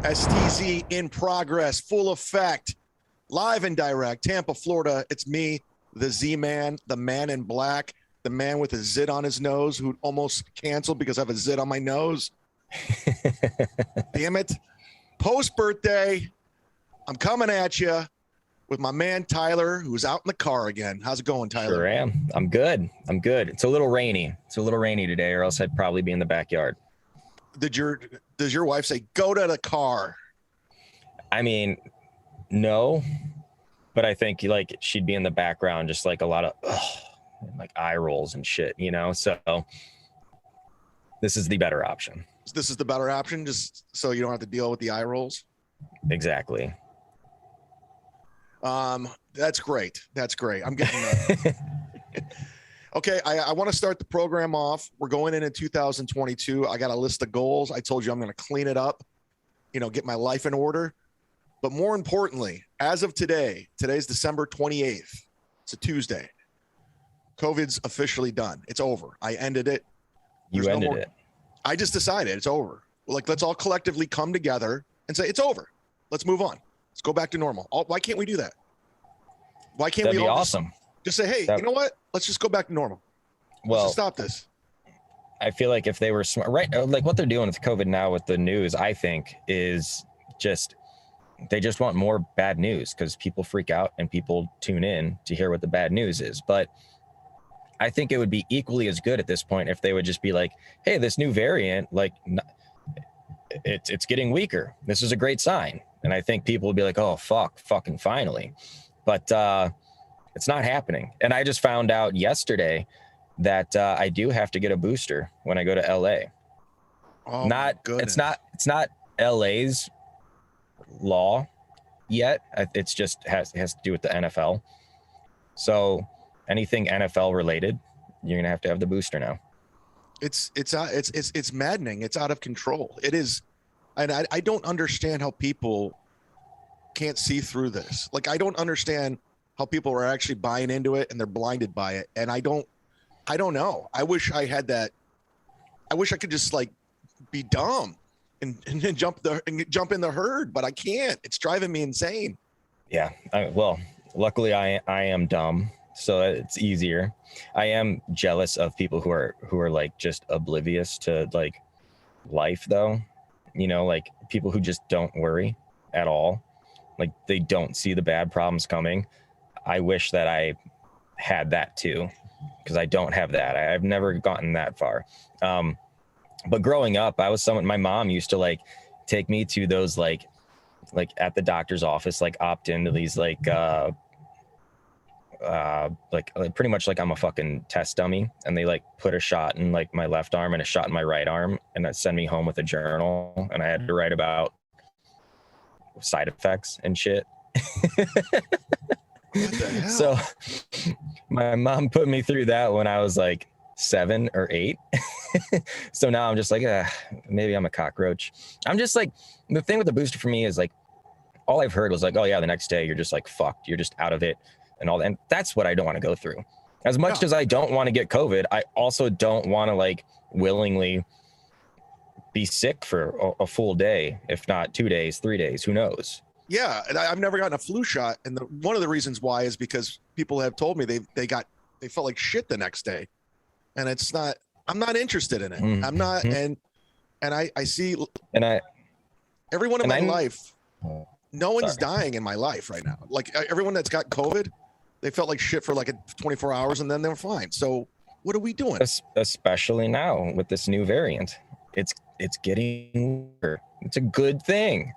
STZ in progress, full effect, live and direct, Tampa, Florida. It's me, the Z-Man, the man in black, the man with a zit on his nose who almost canceled because I have a zit on my nose. Damn it. Post-birthday, I'm coming at you with my man Tyler, who's out in the car again. How's it going, Tyler? Sure am. I'm good. It's a little rainy. Today, or else I'd probably be in the backyard. Does your wife say, go to the car? I mean, no, but I think like she'd be in the background, just like a lot of like eye rolls and shit, you know? So this is the better option. This is the better option, just so you don't have to deal with the eye rolls? Exactly. That's great. I'm getting that. Okay, I want to start the program off. We're going in 2022. I got a list of goals. I told you I'm going to clean it up, get my life in order. But more importantly, as of today's December 28th. It's a Tuesday. COVID's officially done. It's over. I ended it. You ended it. I just decided it's over. Like, let's all collectively come together and say it's over. Let's move on. Let's go back to normal. Why can't we do that? Why can't That'd we be all awesome. Just say, hey, you know what? Let's just go back to normal. Well, let's just stop this. I feel like if they were smart, right? Like what they're doing with COVID now with the news, I think is just, they just want more bad news because people freak out and people tune in to hear what the bad news is. But I think it would be equally as good at this point if they would just be like, hey, this new variant, like it's getting weaker. This is a great sign. And I think people would be like, oh, fucking finally. But it's not happening. And I just found out yesterday that I do have to get a booster when I go to LA. Oh, my goodness. It's not LA's law yet. It's just has to do with the NFL. So anything NFL related, you're gonna have to have the booster now. It's maddening. It's out of control. It is. And I don't understand how people can't see through this. Like, I don't understand how people are actually buying into it and they're blinded by it. And I don't know. I wish I had that. I wish I could just like be dumb and jump in the herd, but I can't. It's driving me insane. Yeah. Well, luckily I am dumb, so it's easier. I am jealous of people who are like just oblivious to like life though. Like people who just don't worry at all. Like they don't see the bad problems coming. I wish that I had that too, because I don't have that. I've never gotten that far. But growing up, I was someone, my mom used to like take me to those like at the doctor's office, like opt into these like pretty much like I'm a fucking test dummy, and they like put a shot in like my left arm and a shot in my right arm, and that send me home with a journal, and I had to write about side effects and shit. So my mom put me through that when I was like 7 or 8. So now I'm just like, maybe I'm a cockroach. I'm just like, the thing with the booster for me is like, all I've heard was like, oh yeah, the next day you're just like fucked, you're just out of it and all that. And that's what I don't want to go through. As much as I don't want to get COVID, I also don't want to like willingly be sick for a full day, if not 2 days, 3 days, who knows? Yeah, and I've never gotten a flu shot, and one of the reasons why is because people have told me they felt like shit the next day, and it's not. I'm not interested in it. Mm-hmm. I'm not, and I see, and everyone in my life, no one's dying in my life right now. Like everyone that's got COVID, they felt like shit for like 24 hours, and then they were fine. So what are we doing? Especially now with this new variant, it's getting weaker. It's a good thing.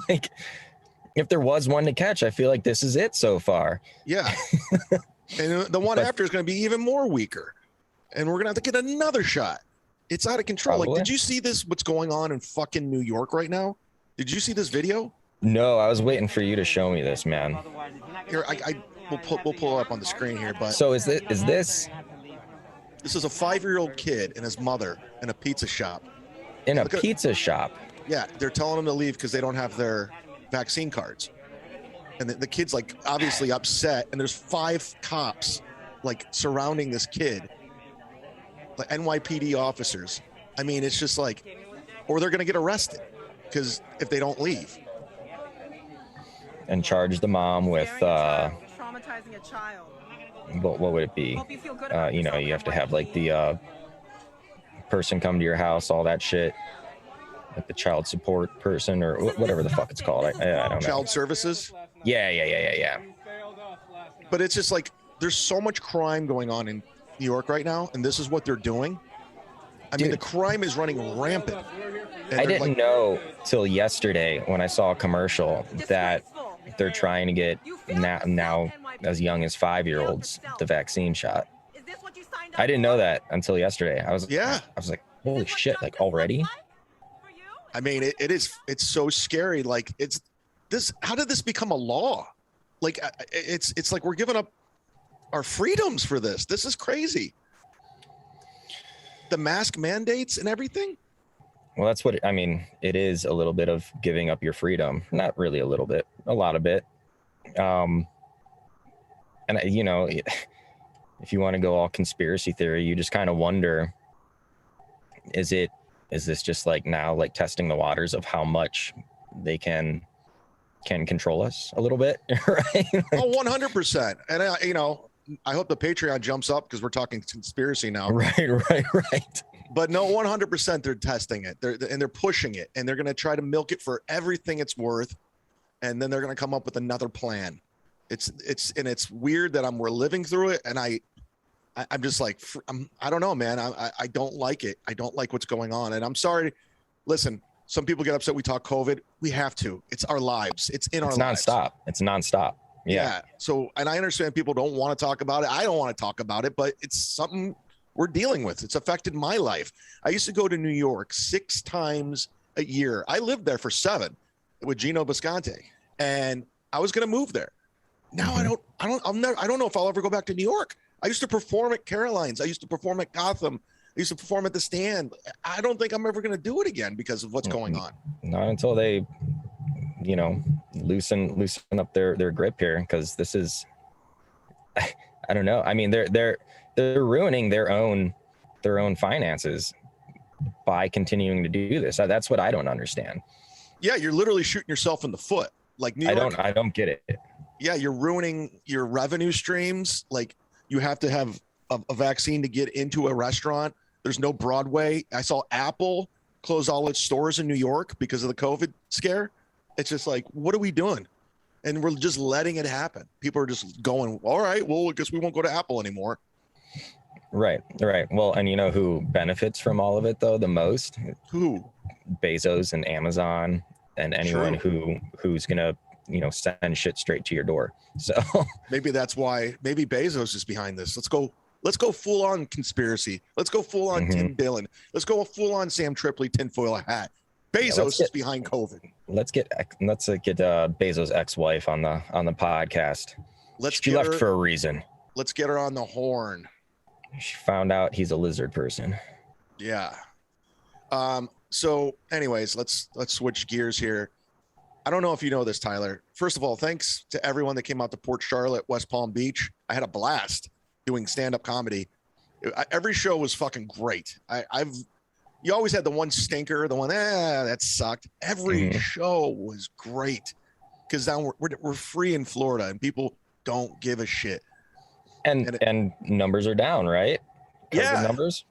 Like, if there was one to catch, I feel like this is it so far. Yeah. And the one after is going to be even more weaker. And we're going to have to get another shot. It's out of control. Probably. Like, did you see what's going on in fucking New York right now? Did you see this video? No, I was waiting for you to show me this, man. Here, we'll pull it up on the screen here. But so is this? This is a 5-year-old kid and his mother in a pizza shop. In a pizza shop? Yeah, they're telling them to leave because they don't have their vaccine cards, and the kid's like obviously upset, and there's 5 cops like surrounding this kid, like NYPD officers. I mean, it's just like, or they're gonna get arrested. because if they don't leave. And charge the mom with traumatizing a child. What would it be? You know, you have to have like the person come to your house, all that shit, like the child support person or whatever the fuck it's called. I don't know. Child services. Yeah. But it's just like there's so much crime going on in New York right now, and this is what they're doing. I mean, the crime is running rampant. I didn't know till yesterday when I saw a commercial that they're trying to get now as young as 5-year-olds the vaccine shot. I didn't know that until yesterday. I was like, holy shit, like already? I mean, it's so scary. Like how did this become a law? Like it's like we're giving up our freedoms for this. This is crazy. The mask mandates and everything. Well, that's what I mean. It is a little bit of giving up your freedom. Not really a little bit, a lot of it. And you know, if you want to go all conspiracy theory, you just kind of wonder, is this just like now like testing the waters of how much they can control us a little bit, right? Oh, 100%. And I hope the Patreon jumps up because we're talking conspiracy now. Right. But no, 100% they're testing it. They're pushing it, and they're going to try to milk it for everything it's worth, and then they're going to come up with another plan. It's weird that we're living through it, and I'm just like I don't know, man. I don't like it. I don't like what's going on, and I'm sorry. Listen, some people get upset we talk COVID. We have to. It's our lives. It's nonstop. It's nonstop. Yeah. So, and I understand people don't want to talk about it. I don't want to talk about it, but it's something we're dealing with. It's affected my life. I used to go to New York 6 times a year. I lived there for 7 with Gino Bisconte, and I was going to move there. Now I don't know if I'll ever go back to New York. I used to perform at Caroline's. I used to perform at Gotham. I used to perform at the Stand. I don't think I'm ever going to do it again because of what's going on. Not until they, you know, loosen up their grip here, because this is, I don't know. I mean, they're ruining their own finances by continuing to do this. That's what I don't understand. Yeah, you're literally shooting yourself in the foot. Like New York, I don't get it. Yeah, you're ruining your revenue streams. Like you have to have a vaccine to get into a restaurant. There's no Broadway. I saw Apple close all its stores in New York because of the COVID scare. It's just like, what are we doing? And we're just letting it happen. People are just going, all right, well, I guess we won't go to Apple anymore. Right. Well, and you know who benefits from all of it though the most? Who? Bezos and Amazon and anyone who's gonna, you know, send shit straight to your door. So maybe that's why. Maybe Bezos is behind this. Let's go full on conspiracy. Let's go full on Tim Dillon. Let's go full on Sam Tripoli tinfoil hat. Bezos is behind COVID. Let's get Bezos' ex-wife on the podcast. She left for a reason. Let's get her on the horn. She found out he's a lizard person. Yeah. So anyways, let's switch gears here. I don't know if you know this, Tyler. First of all, thanks to everyone that came out to Port Charlotte, West Palm Beach. I had a blast doing stand-up comedy. Every show was fucking great. You always had the one stinker, the one, that sucked. Every show was great because now we're free in Florida and people don't give a shit. And numbers are down, right? Yeah. Numbers?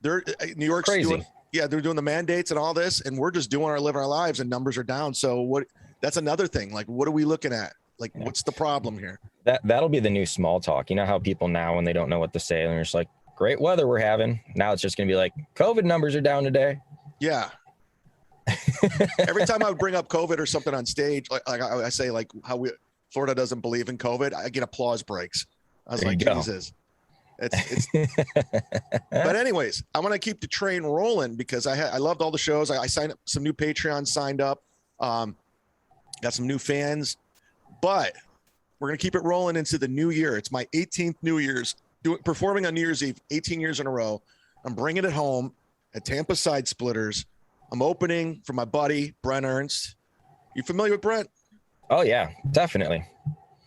New York's crazy. They're doing the mandates and all this, and we're just living our lives, and numbers are down. So that's another thing. Like, what are we looking at? Like, what's the problem here? That'll be the new small talk. You know how people now, when they don't know what to say, they're just like, great weather we're having. Now it's just going to be like, COVID numbers are down today. Yeah. Every time I would bring up COVID or something on stage, like I say, like how Florida doesn't believe in COVID, I get applause breaks. I was like, Jesus. It's But anyways, I'm going to keep the train rolling because I loved all the shows. I signed up some new Patreons, signed up, got some new fans, but we're going to keep it rolling into the new year. It's my 18th New Year's performing on New Year's Eve, 18 years in a row. I'm bringing it home at Tampa Side Splitters. I'm opening for my buddy, Brent ERNST. You familiar with Brent? Oh yeah, definitely.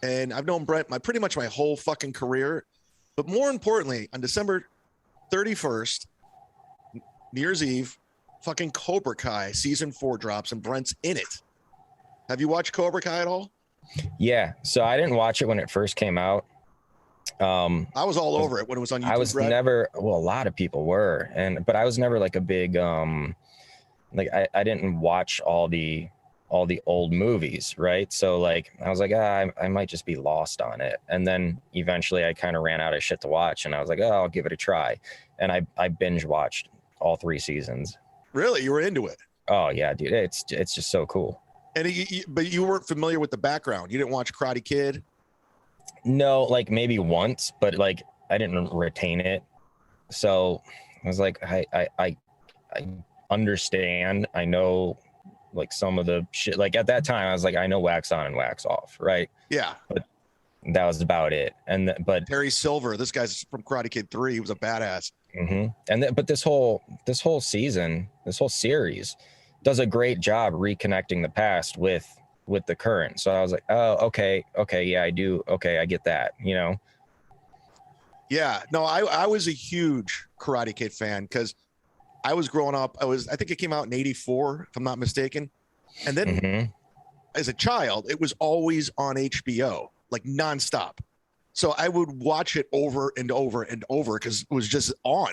And I've known Brent pretty much my whole fucking career. But more importantly, on December 31st, New Year's Eve, fucking Cobra Kai season 4 drops and Brent's in it. Have you watched Cobra Kai at all? Yeah. So I didn't watch it when it first came out. I was all over it when it was on YouTube. I was never, well, a lot of people were, but I was never like a big, like I didn't watch all the old movies, right? So like I was like, I might just be lost on it. And then eventually I kind of ran out of shit to watch, and I was like, oh, I'll give it a try. And I binge watched all 3 seasons. Really? You were into it? Oh yeah, dude. It's just so cool. And but you weren't familiar with the background. You didn't watch Karate Kid? No, like maybe once, but like I didn't retain it. So I was like, I understand. I know like some of the shit. Like at that time, I was like, I know wax on and wax off, right? Yeah. But that was about it. And but Terry Silver, this guy's from Karate Kid 3. He was a badass. Mm-hmm. And but this whole season, this whole series does a great job reconnecting the past with the current. So I was like, oh, okay, yeah, I do. Okay, I get that, you know? Yeah, no, I was a huge Karate Kid fan because I was growing up. I think it came out in '84, if I'm not mistaken. And then as a child, it was always on HBO, like nonstop. So I would watch it over and over and over because it was just on.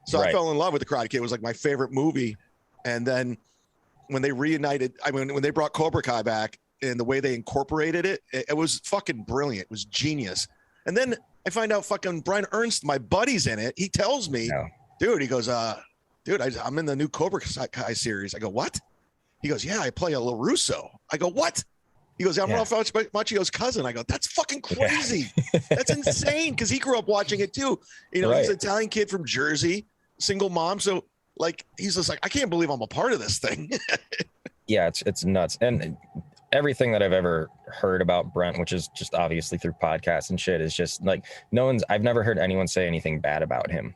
So I fell in love with the Karate Kid. It was like my favorite movie. And then when they reunited, when they brought Cobra Kai back and the way they incorporated it, it was fucking brilliant. It was genius. And then I find out fucking Brian Ernst, my buddy's in it. He tells me, dude, he goes, dude, I'm in the new Cobra Kai series. I go, what? He goes, yeah, I play a LaRusso. I go, what? He goes, I'm Ralph Macchio's cousin. I go, that's fucking crazy. That's insane. Cause he grew up watching it too. You know, he's an Italian kid from Jersey, single mom. So like, he's just like, I can't believe I'm a part of this thing. Yeah, it's nuts. And everything that I've ever heard about Brent, which is just obviously through podcasts and shit, is just like I've never heard anyone say anything bad about him.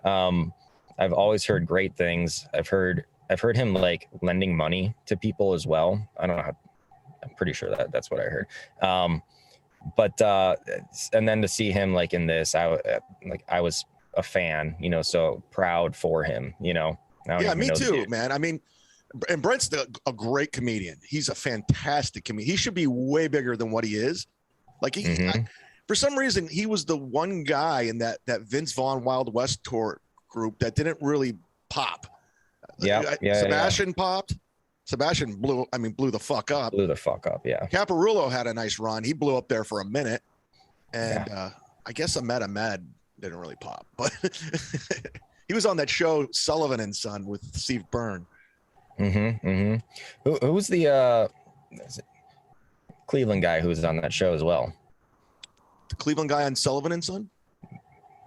I've always heard great things. I've heard him like lending money to people as well. I don't know how, I'm pretty sure that's what I heard. But and then to see him like in this, I was a fan, you know, so proud for him, you know. Yeah, me too, man. I mean, and Brent's a great comedian. He's a fantastic comedian. He should be way bigger than what he is. Like for some reason, he was the one guy in that Vince Vaughn Wild West tour group that didn't really pop. Sebastian popped. Sebastian blew the fuck up. Yeah. Caparulo had a nice run. He blew up there for a minute. And I guess Ahmed didn't really pop, but he was on that show Sullivan and Son with Steve Byrne. Who's the Cleveland guy who was on that show as well? The Cleveland guy on Sullivan and Son?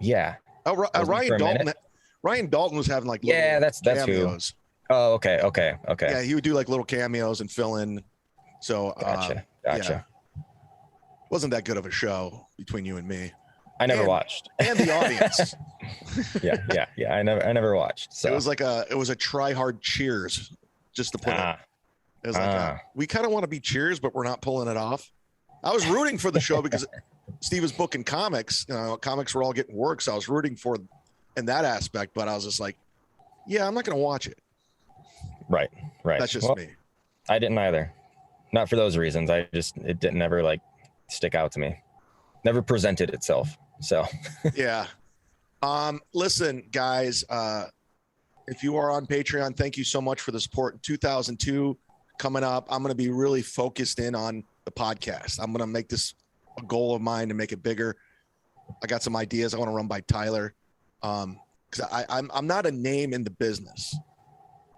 Yeah. Oh, Ryan Dalton. Ryan Dalton was having like that's cameos. Who. Oh, okay. Yeah, he would do like little cameos and fill in. So gotcha. Yeah. Wasn't that good of a show between you and me. I never watched. And the audience. Yeah. I never watched. So it was a try hard Cheers, just to put it. It was like we kind of want to be Cheers, but we're not pulling it off. I was rooting for the show because Steve was booking comics. You know, comics were all getting work, so I was rooting for in that aspect. But I was just like, yeah, I'm not going to watch it. Right. That's just me. I didn't either. Not for those reasons. It didn't ever like stick out to me. Never presented itself. So yeah. Listen, guys, if you are on Patreon, thank you so much for the support. In 2002 coming up, I'm going to be really focused in on the podcast. I'm going to make this a goal of mine to make it bigger. I got some ideas I want to run by Tyler. Because I'm not a name in the business.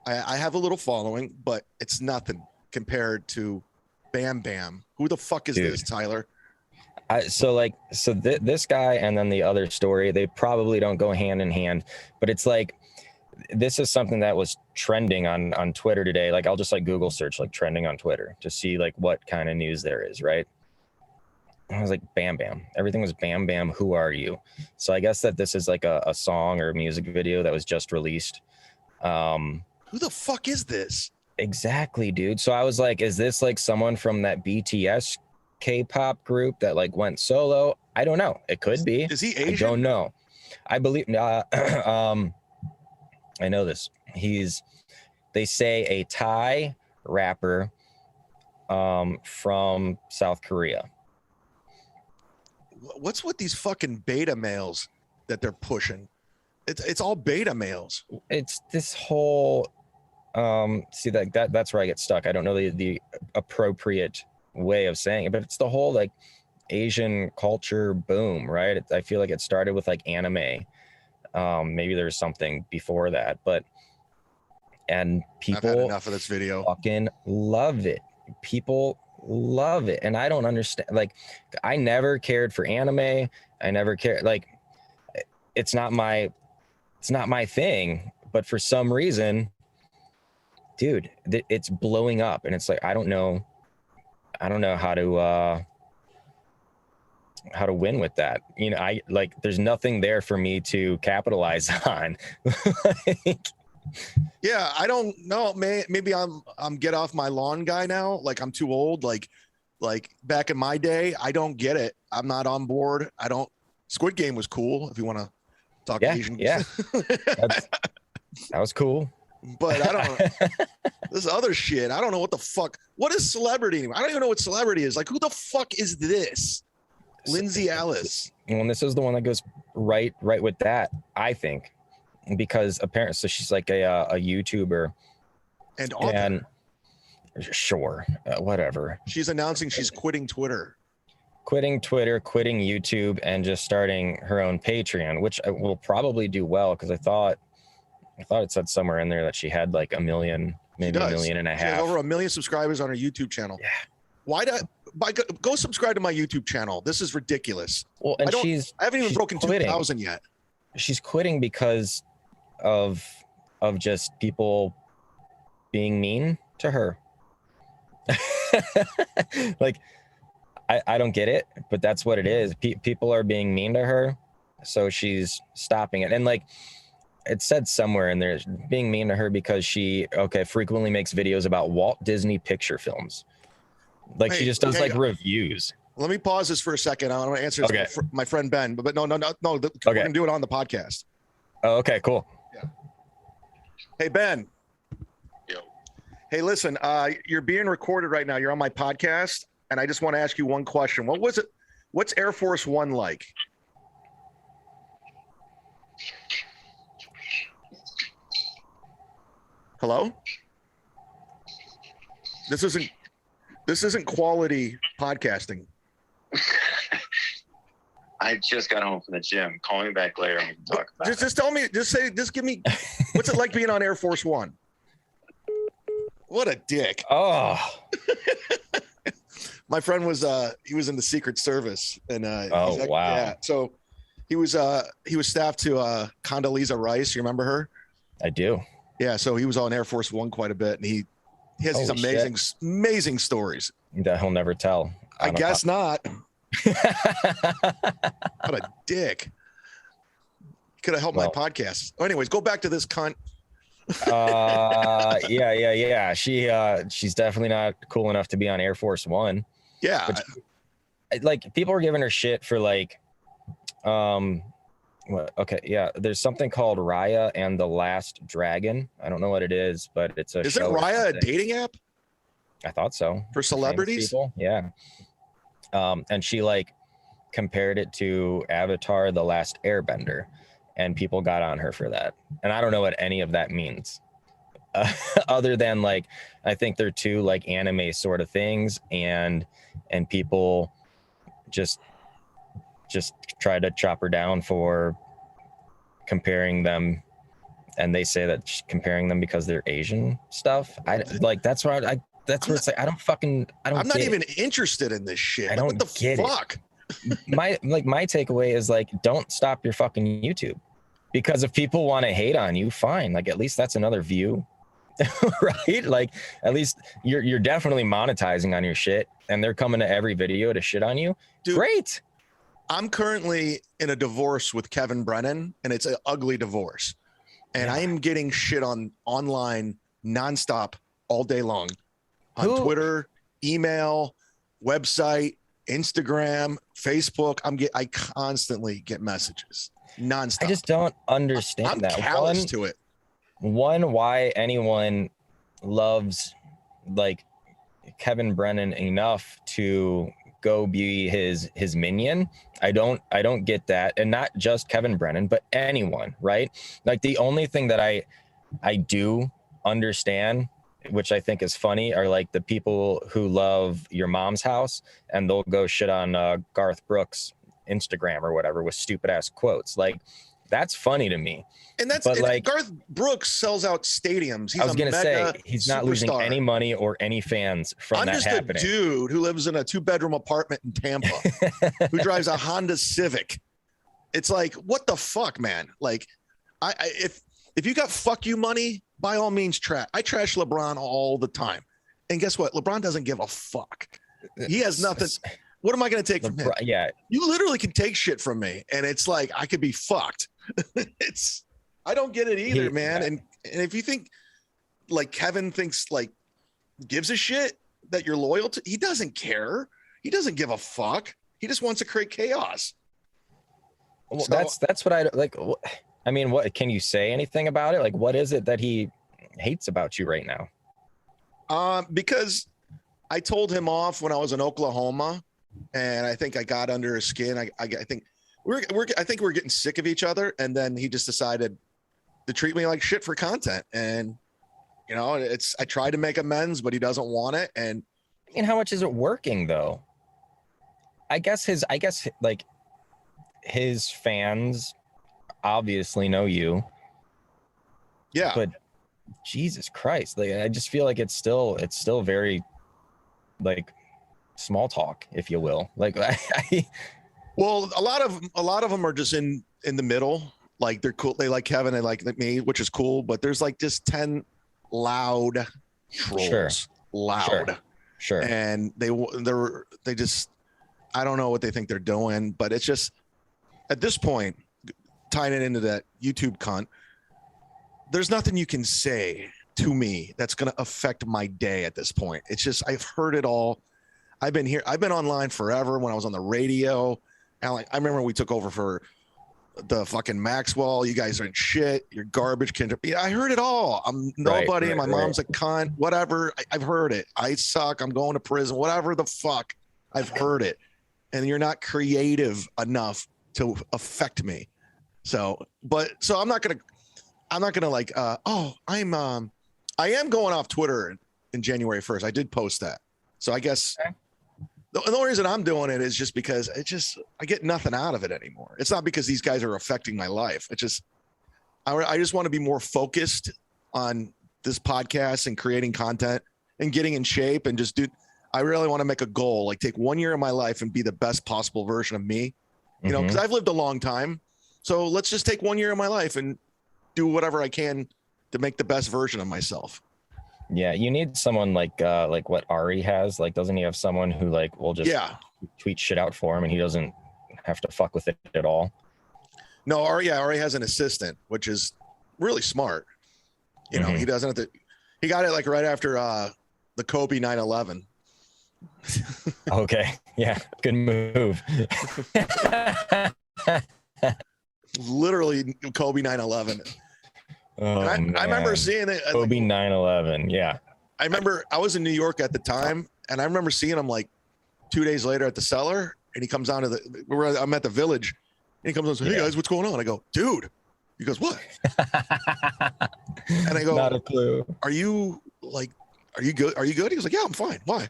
I have a little following, but it's nothing compared to Bam Bam. Who the fuck is this, Tyler? This guy and then the other story, they probably don't go hand in hand, but it's like, this is something that was trending on Twitter today. Like I'll just like Google search like trending on Twitter to see like what kind of news there is. Right. I was like, Bam Bam. Everything was Bam Bam. Who are you? So I guess that this is like a song or a music video that was just released. Who the fuck is this? Exactly, dude. So I was like, is this like someone from that BTS K-pop group that like went solo? I don't know. It could be. Is he Asian? I don't know. I believe I know this. He's They say a Thai rapper from South Korea. What's with these fucking beta males that they're pushing? It's all beta males. It's this whole see that's where I get stuck. I don't know the appropriate way of saying it, but it's the whole like Asian culture boom, right? I feel like it started with like anime. Maybe there's something before that, and people I've had enough of this video. Fucking love it. People love it, and I don't understand. Like, I never cared for anime. I never cared. Like, it's not my thing. But for some reason, dude, it's blowing up, and it's like I don't know how to win with that. You know, I like there's nothing there for me to capitalize on. Like, yeah, I don't know. Maybe I'm get off my lawn guy now. Like I'm too old. Like back in my day, I don't get it. I'm not on board. I don't. Squid Game was cool. If you want to talk Asian. Yeah, that was cool. But I don't. This other shit. I don't know what the fuck. What is celebrity anymore? I don't even know what celebrity is. Like who the fuck is this? Lindsay Ellis. And this is the one that goes right with that, I think, because apparently, so she's like a YouTuber and author. And sure, whatever. She's announcing she's quitting Twitter, quitting YouTube, and just starting her own Patreon, which will probably do well because I thought it said somewhere in there that she had like 1 million, maybe 1.5 million. She has over 1 million subscribers on her YouTube channel. Yeah. Why go subscribe to my YouTube channel? This is ridiculous. Well, and I haven't even broken 2,000 yet. She's quitting because of just people being mean to her. Like, I don't get it, but that's what it is. People are being mean to her, so she's stopping it. And like it said somewhere in there, being mean to her because she frequently makes videos about Walt Disney picture films. Like she just does like reviews. Let me pause this for a second. I want to answer this to my friend Ben, but no. We're gonna do it on the podcast. Oh, okay, cool. Yeah. Hey Ben. Yo. Hey, listen. You're being recorded right now. You're on my podcast, and I just want to ask you one question. What's Air Force One like? Hello? This isn't quality podcasting. I just got home from the gym. Call me back later and we can talk about it. Just tell me, just give me, what's it like being on Air Force One? What a dick. Oh. My friend was he was in the Secret Service and wow. Yeah. So he was staffed to Condoleezza Rice. You remember her? I do. Yeah, so he was on Air Force One quite a bit, and he has these amazing stories that he'll never tell. I guess not. What a dick. Could have helped my podcast. Anyways, go back to this cunt. Yeah. She's definitely not cool enough to be on Air Force One. Yeah. But, like, people are giving her shit for like, there's something called Raya and the Last Dragon. I don't know what it is, but it's a Isn't Raya a dating app? I thought so. For celebrities? Yeah. And she like compared it to Avatar: The Last Airbender, and people got on her for that. And I don't know what any of that means. Other than like, I think they're two like anime sort of things, and people just try to chop her down for comparing them, and they say that comparing them because they're Asian stuff. That's where it's like I'm not even interested in this shit. I don't what the get fuck? My takeaway is like, don't stop your fucking YouTube, because if people want to hate on you, fine. Like, at least that's another view. Right? Like, at least you're definitely monetizing on your shit, and they're coming to every video to shit on you. Dude, great. I'm currently in a divorce with Kevin Brennan, and it's an ugly divorce. And I am getting shit online nonstop all day long on Twitter, email, website, Instagram, Facebook. I constantly get messages nonstop. I just don't understand I'm that. callous to it. One, why anyone loves like Kevin Brennan enough to go be his minion. I don't get that. And not just Kevin Brennan, but anyone, right? Like the only thing that I do understand, which I think is funny, are like the people who love Your Mom's House and they'll go shit on Garth Brooks Instagram or whatever with stupid ass quotes. Like that's funny to me. And that's but like Garth Brooks sells out stadiums. He's I was gonna say he's not losing superstar. any money or any fans from that happening. I'm just a dude who lives in a 2-bedroom apartment in Tampa who drives a Honda Civic. It's like, what the fuck, man? Like, if you got fuck you money, by all means, I trash LeBron all the time. And guess what? LeBron doesn't give a fuck. He has nothing. What am I going to take from him? Yeah. You literally can take shit from me. And it's like, I could be fucked. I don't get it either, man. And if you think like Kevin thinks like gives a shit that you're loyal to, he doesn't care. He doesn't give a fuck. He just wants to create chaos. Well, so, that's what I like. I mean, what can you say anything about it? Like, what is it that he hates about you right now? Because I told him off when I was in Oklahoma, and I think I got under his skin. I think we're getting sick of each other, and then he just decided to treat me like shit for content. And you know, I tried to make amends, but he doesn't want it. And how much is it working though? I guess like his fans obviously know you. Yeah. But Jesus Christ, like I just feel like it's still very like small talk, if you will. Like well, a lot of them are just in the middle. Like they're cool. They like Kevin and like me, which is cool. But there's like just 10 loud trolls. Sure. And they just, I don't know what they think they're doing, but it's just at this point, tying it into that YouTube cunt, there's nothing you can say to me that's going to affect my day at this point. It's just, I've heard it all. I've been online forever when I was on the radio. And like, I remember we took over for the fucking Maxwell. You guys are in shit. You're garbage. I heard it all. I'm nobody. My mom's a cunt, whatever. I've heard it. I suck. I'm going to prison, whatever the fuck. I've heard it. And you're not creative enough to affect me. So I'm not gonna like, I am going off Twitter in January 1st. I did post that. So I guess the only reason I'm doing it is just because I get nothing out of it anymore. It's not because these guys are affecting my life. It's just, I just want to be more focused on this podcast and creating content and getting in shape and just I really want to make a goal, like take 1 year of my life and be the best possible version of me, you know, because I've lived a long time. So let's just take 1 year of my life and do whatever I can to make the best version of myself. Yeah, you need someone like what Ari has. Like, doesn't he have someone who like will just tweet shit out for him and he doesn't have to fuck with it at all? No, Ari has an assistant, which is really smart. You know, he doesn't have to. He got it like right after the Kobe 9/11. Okay, yeah, good move. Literally Kobe 9/11. Oh, I remember seeing it. Kobe 9/11. Yeah. I remember I was in New York at the time, and I remember seeing him like 2 days later at the Cellar, and he comes down to I'm at the Village, and he comes on and says, "Hey guys, what's going on?" I go, "Dude." He goes, "What?" And I go, "Not a clue. Are you good? Are you good?" He goes like, "Yeah, I'm fine. Why?"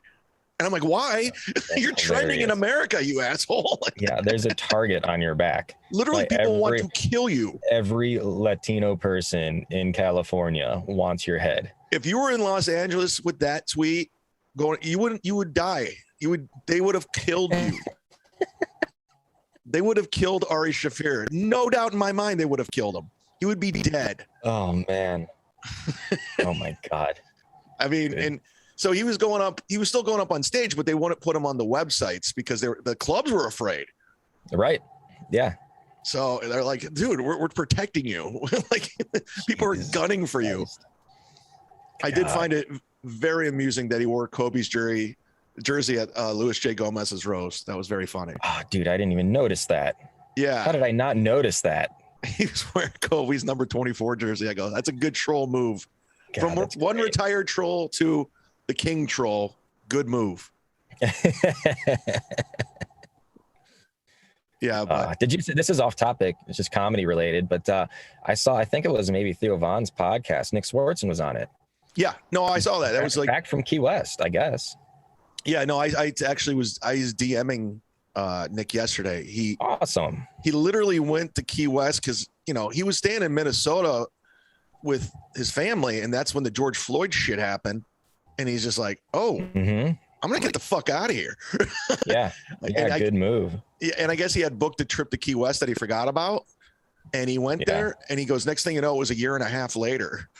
And I'm like, "Why? You're trending in America, you asshole." Yeah, there's a target on your back. Literally, like people want to kill you. Every Latino person in California wants your head. If you were in Los Angeles with that tweet going, you would die. They would have killed you. They would have killed Ari Shaffir. No doubt in my mind, they would have killed him. He would be dead. Oh man. Oh my God. I mean, and so he was still going up on stage, but they wouldn't put him on the websites because the clubs were afraid. Right. Yeah. So they're like, "Dude, we're protecting you." Like people are gunning for you. I did find it very amusing that he wore Kobe's jersey at Louis J. Gomez's roast. That was very funny. Oh, dude, I didn't even notice that. Yeah. How did I not notice that? He was wearing Kobe's number 24 jersey. I go, "That's a good troll move." God, From that's one great. retired troll to the king troll. Good move. Yeah, but Did you? This is off topic. It's just comedy related, but I think it was maybe Theo Vaughn's podcast. Nick Swartzen was on it. yeah, no, I saw that. That was like back from Key West, I guess. Yeah, no, I actually was DMing Nick yesterday. He literally went to Key West because he was staying in Minnesota with his family, and that's when the George Floyd shit happened. And he's just like, "Oh, I'm gonna get the fuck out of here." Yeah, good move. Yeah, and I guess he had booked a trip to Key West that he forgot about, and he went there. And he goes, "Next thing you know, it was a year and a half later."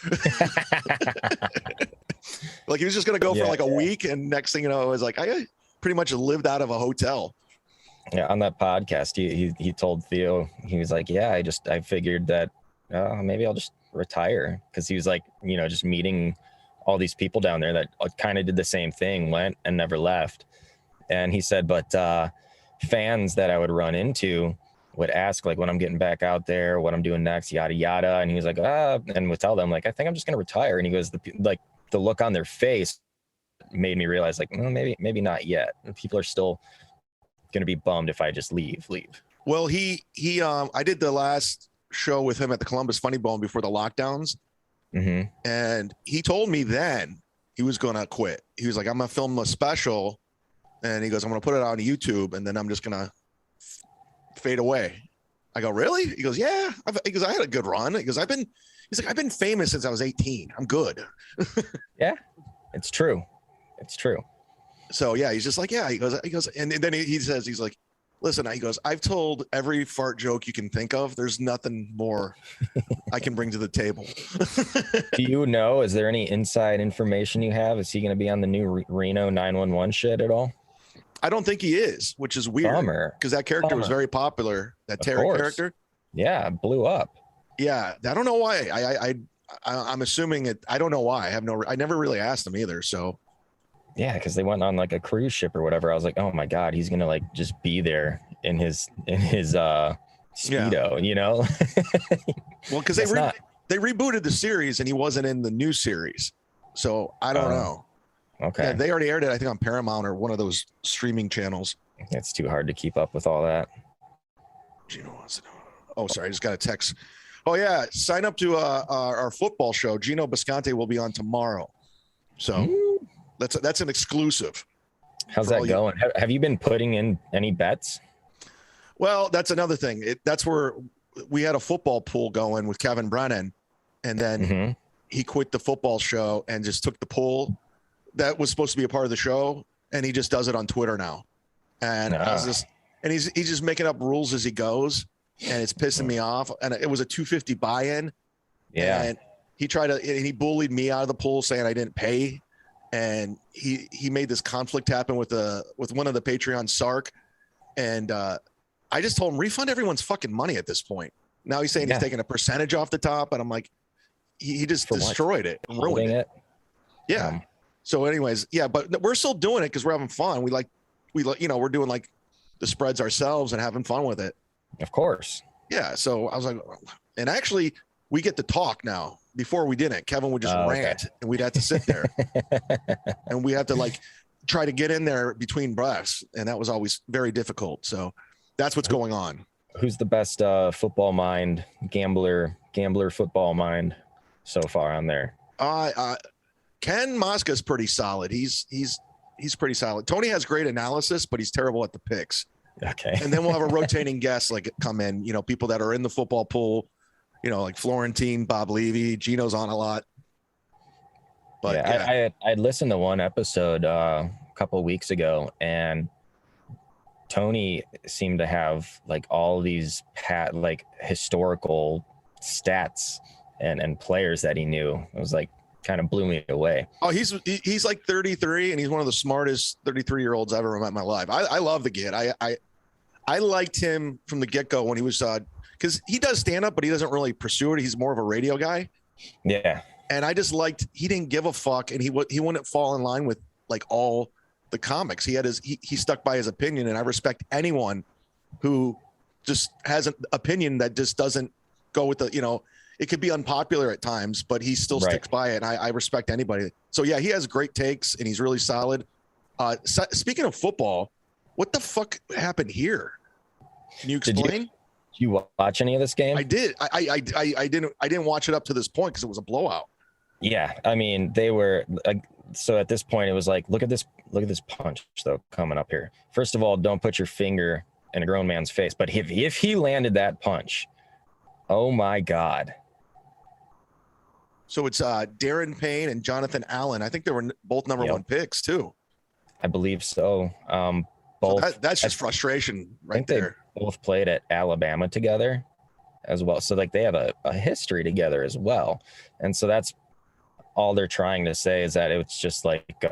Like he was just gonna go for like a week, and next thing you know, it was like I pretty much lived out of a hotel. Yeah, on that podcast, he told Theo, he was like, "Yeah, I figured that maybe I'll just retire," because he was like, just meeting all these people down there that kind of did the same thing, went and never left. And he said, but fans that I would run into would ask like when I'm getting back out there, what I'm doing next, yada yada. And he was like, and would tell them like, I think I'm just gonna retire. And he goes, the look on their face made me realize like, maybe not yet. People are still gonna be bummed if I just leave. Well, I did the last show with him at the Columbus Funny Bone before the lockdowns. And he told me then he was gonna quit. He was like, I'm gonna film a special, and he goes, I'm gonna put it on YouTube, and then I'm just gonna fade away. I go, really? He goes, yeah. He goes, I had a good run. He goes, I've been famous since I was 18. I'm good. Yeah, it's true. So yeah, he's just like, yeah. He goes, and then he says, he's like, listen, he goes, I've told every fart joke you can think of. There's nothing more I can bring to the table. Do you know, is there any inside information you have? Is he going to be on the new Reno 911 shit at all? I don't think he is, which is weird because that character was very popular. That Terry character. Yeah, blew up. Yeah. I don't know why. I'm assuming it. I don't know why. I never really asked him either. So. Yeah, because they went on like a cruise ship or whatever. I was like, oh my God, he's gonna like just be there in his Speedo, Well, because they rebooted the series and he wasn't in the new series, so I don't know. Okay. Yeah, they already aired it, I think, on Paramount or one of those streaming channels. It's too hard to keep up with all that. Gino wants to know. Oh, sorry, I just got a text. Oh yeah, sign up to our football show. Gino Bisconte will be on tomorrow, so. That's an exclusive. How's that going? Have you been putting in any bets? Well, that's another thing. That's where we had a football pool going with Kevin Brennan, and then he quit the football show and just took the pool that was supposed to be a part of the show, and he just does it on Twitter now. And he's just making up rules as he goes, and it's pissing me off. And it was a $250 buy-in. Yeah. And he bullied me out of the pool saying I didn't pay. And he made this conflict happen with one of the Patreon Sark, and I just told him refund everyone's fucking money at this point. Now he's saying he's taking a percentage off the top, and I'm like, he just destroyed it and ruined it. Yeah. So, anyways, yeah, but we're still doing it because we're having fun. We're doing like the spreads ourselves and having fun with it. Of course. Yeah. So I was like, and actually, we get to talk now. Before we didn't. Kevin would just rant, and we'd have to sit there, and we had to like try to get in there between breaths, and that was always very difficult. So that's what's going on. Who's the best football mind, gambler football mind so far on there? Ken Mosca's pretty solid. He's pretty solid. Tony has great analysis, but he's terrible at the picks. Okay. And then we'll have a rotating guest like come in. People that are in the football pool. Like Florentine, Bob Levy, Gino's on a lot. But yeah. I listened to one episode a couple of weeks ago, and Tony seemed to have like all these historical stats and players that he knew. It was like kind of blew me away. Oh, he's like 33, and he's one of the smartest 33-year-olds I've ever met in my life. I love the kid. I liked him from the get-go when he was because he does stand up, but he doesn't really pursue it. He's more of a radio guy. Yeah. And I just liked, he didn't give a fuck, and he wouldn't fall in line with like all the comics. He stuck by his opinion, and I respect anyone who just has an opinion that just doesn't go with the, it could be unpopular at times, but he still sticks by it. And I respect anybody. So yeah, he has great takes and he's really solid. Speaking of football, what the fuck happened here? Can you explain? Did you watch any of this game? I did. I didn't watch it up to this point because it was a blowout. Yeah, I mean, they were so at this point it was like, look at this punch though coming up here. First of all, don't put your finger in a grown man's face, but if he landed that punch, oh my God. So it's Darren Payne and Jonathan Allen. I think they were both number one picks too. I believe so. Both. So that's just frustration right there. They both played at Alabama together as well. So like they have a history together as well. And so that's all they're trying to say, is that it's just like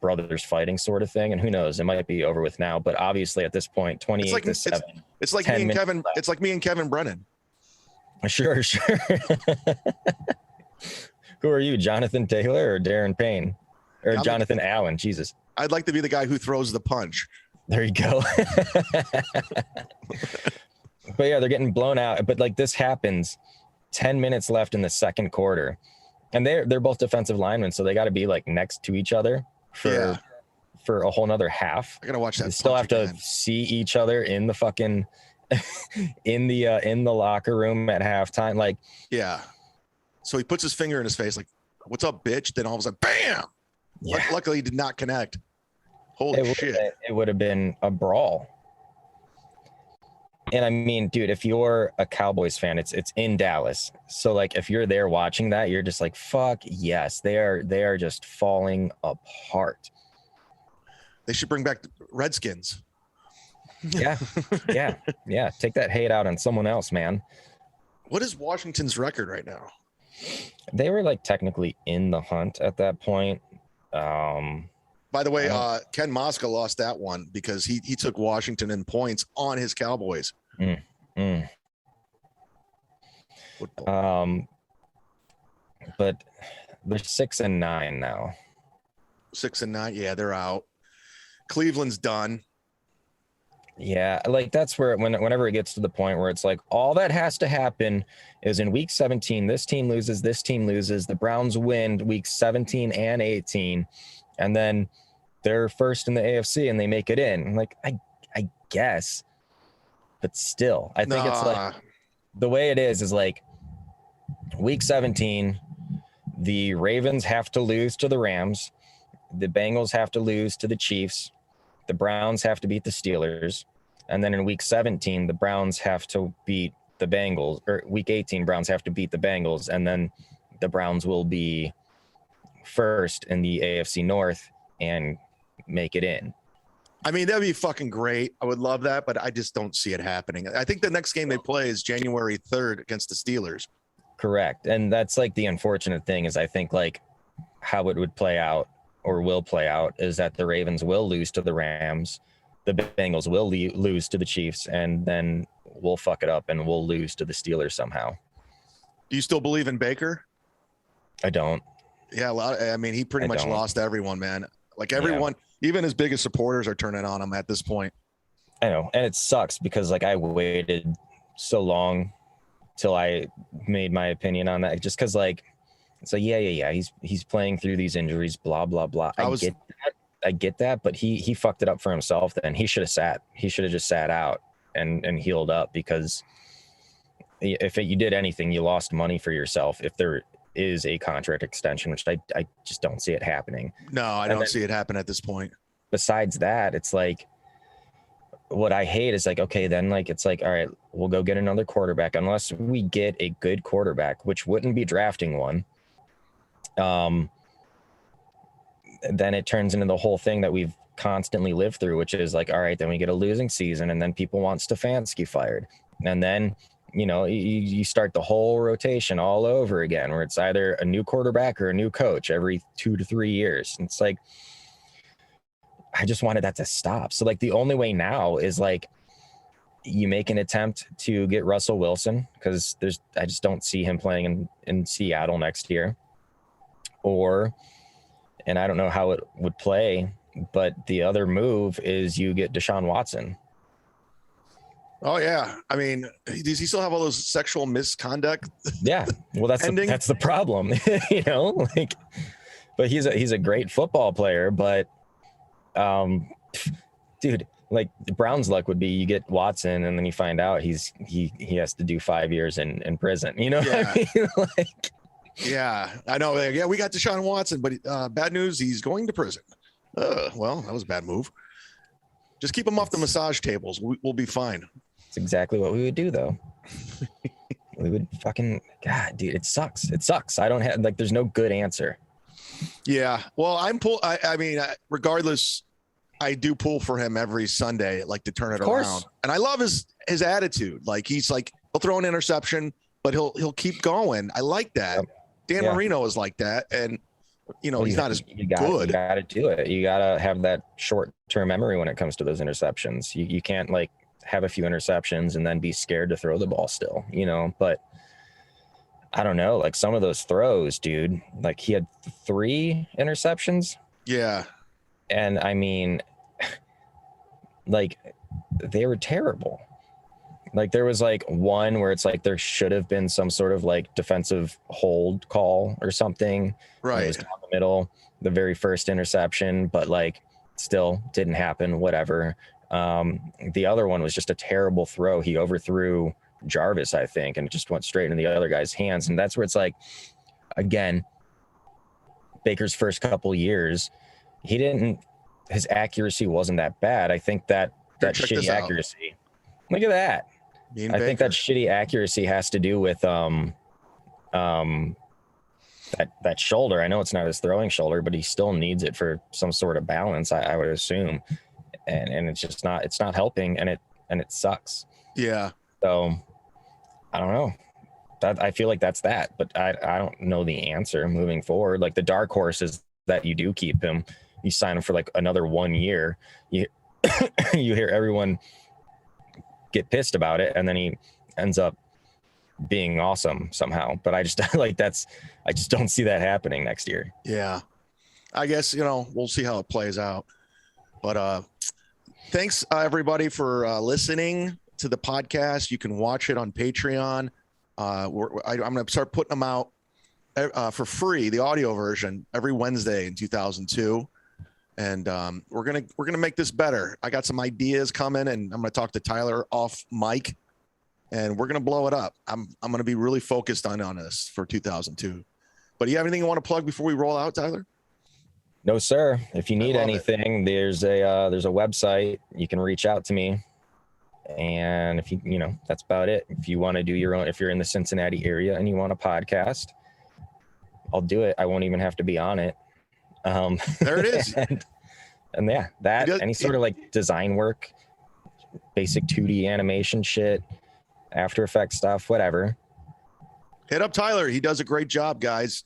brothers fighting sort of thing. And who knows, it might be over with now, but obviously at this point, 28-7. It's like me and Kevin. Left. It's like me and Kevin Brennan. Sure. Who are you, Jonathan Taylor or Darren Payne? Or Jonathan Allen? Jesus. I'd like to be the guy who throws the punch. There you go. But yeah, they're getting blown out. But like this happens 10 minutes left in the second quarter. And they're both defensive linemen, so they got to be like next to each other for a whole nother half. I gotta watch that. They still have to see each other in the fucking in the locker room at halftime. Like, yeah. So he puts his finger in his face, like, "What's up, bitch?" Then all of a sudden, bam! Yeah. Luckily, he did not connect. Holy shit! It would have been a brawl. And I mean, dude, if you're a Cowboys fan, it's in Dallas. So like, if you're there watching that, you're just like, fuck yes, they are just falling apart. They should bring back the Redskins. Yeah. Take that hate out on someone else, man. What is Washington's record right now? They were like technically in the hunt at that point. By the way, Ken Mosca lost that one because he took Washington in points on his Cowboys. But they're 6-9 now. 6-9, yeah, they're out. Cleveland's done. Yeah, like that's where whenever it gets to the point where it's like all that has to happen is in week 17, this team loses, the Browns win week 17 and 18, and then they're first in the AFC and they make it in. Like, I guess, but still, I think it's like the way it is like week 17, the Ravens have to lose to the Rams, the Bengals have to lose to the Chiefs, the Browns have to beat the Steelers, and then in week 17, the Browns have to beat the Bengals, or week 18, Browns have to beat the Bengals, and then the Browns will be first in the AFC North and make it in. I mean, that'd be fucking great. I would love that, but I just don't see it happening. I think the next game they play is January 3rd against the Steelers. Correct. And that's like the unfortunate thing is I think like how it would play out or will play out is that the Ravens will lose to the Rams, the Bengals will lose to the Chiefs, and then we'll fuck it up and we'll lose to the Steelers somehow. Do you still believe in Baker? I don't. Yeah, I mean, he pretty much lost everyone, man. Like everyone, even his biggest supporters are turning on him at this point. I know, and it sucks because like I waited so long till I made my opinion on that, just because like it's like yeah, he's playing through these injuries, blah blah blah. I get that, but he fucked it up for himself. Then he should have sat. He should have just sat out and healed up, because if you did anything, you lost money for yourself. If there is a contract extension, which I just don't see it happening. No, I don't see it happen at this point. Besides that, it's like what I hate is like, okay, then like it's like, all right, we'll go get another quarterback unless we get a good quarterback, which wouldn't be drafting one. Then it turns into the whole thing that we've constantly lived through, which is like, all right, then we get a losing season and then people want Stefanski fired. And then, you know, you start the whole rotation all over again, where it's either a new quarterback or a new coach every 2 to 3 years. And it's like, I just wanted that to stop. So like the only way now is like you make an attempt to get Russell Wilson, because I just don't see him playing in Seattle next year. And I don't know how it would play, but the other move is you get Deshaun Watson. Oh yeah. I mean, does he still have all those sexual misconduct? Yeah. Well, that's the problem, you know, like, but he's a great football player, but, dude, like the Browns' luck would be you get Watson and then you find out he has to do 5 years in prison. You know what I mean? Like, yeah, I know. Yeah, we got Deshaun Watson, but bad news, he's going to prison. Well, that was a bad move. Just keep him off the massage tables. We'll be fine. It's exactly what we would do, though. We would fucking, God, dude, it sucks. It sucks. I don't have, like, there's no good answer. Yeah. Well, I mean, regardless, I do pull for him every Sunday, like to turn it around. And I love his attitude. Like he's like, he'll throw an interception, but he'll keep going. I like that. Yep. Dan Marino is like that. And, you know, he's not as good. You got to do it. You got to have that short-term memory when it comes to those interceptions. You can't like have a few interceptions and then be scared to throw the ball still, you know, but I don't know, like some of those throws, dude, like he had 3 interceptions. Yeah. And I mean, like they were terrible. Like there was like one where it's like there should have been some sort of like defensive hold call or something. Right. It was down the middle, the very first interception, but like still didn't happen, whatever. The other one was just a terrible throw. He overthrew Jarvis, I think, and it just went straight into the other guy's hands. And that's where it's like, again, Baker's first couple years, his accuracy wasn't that bad. I think that shitty accuracy, look at that. I think that shitty accuracy has to do with that shoulder. I know it's not his throwing shoulder, but he still needs it for some sort of balance, I would assume. And it's just not helping, and it sucks. Yeah. So I don't know. I feel like that's that, but I don't know the answer moving forward. Like the dark horse is that you do keep him. You sign him for like another 1 year. You hear everyone get pissed about it, and then he ends up being awesome somehow. But I just I just don't see that happening next year. Yeah. I guess, you know, we'll see how it plays out. But thanks everybody for listening to the podcast. You can watch it on Patreon. I'm going to start putting them out for free, the audio version, every Wednesday in 2002. And we're gonna make this better. I got some ideas coming, and I'm gonna talk to Tyler off mic, and we're gonna blow it up. I'm gonna be really focused on this for 2002. But do you have anything you want to plug before we roll out, Tyler? No, sir. If you need anything, there's a website. You can reach out to me. And if you know, that's about it. If you want to do your own, if you're in the Cincinnati area and you want a podcast, I'll do it. I won't even have to be on it. There it is. and yeah, any sort of like design work, basic 2D animation shit, After Effects stuff, whatever. Hit up Tyler. He does a great job, guys.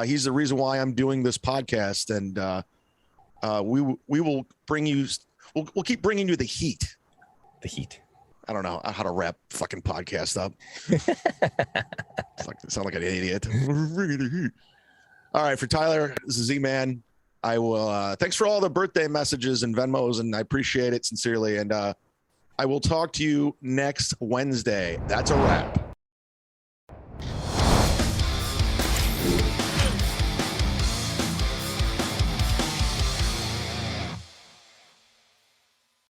He's the reason why I'm doing this podcast, and we will bring you. We'll keep bringing you the heat. The heat. I don't know how to wrap fucking podcast up. Sound like an idiot. All right, for Tyler, this is Z-Man. I will. Thanks for all the birthday messages and Venmos, and I appreciate it sincerely. And I will talk to you next Wednesday. That's a wrap.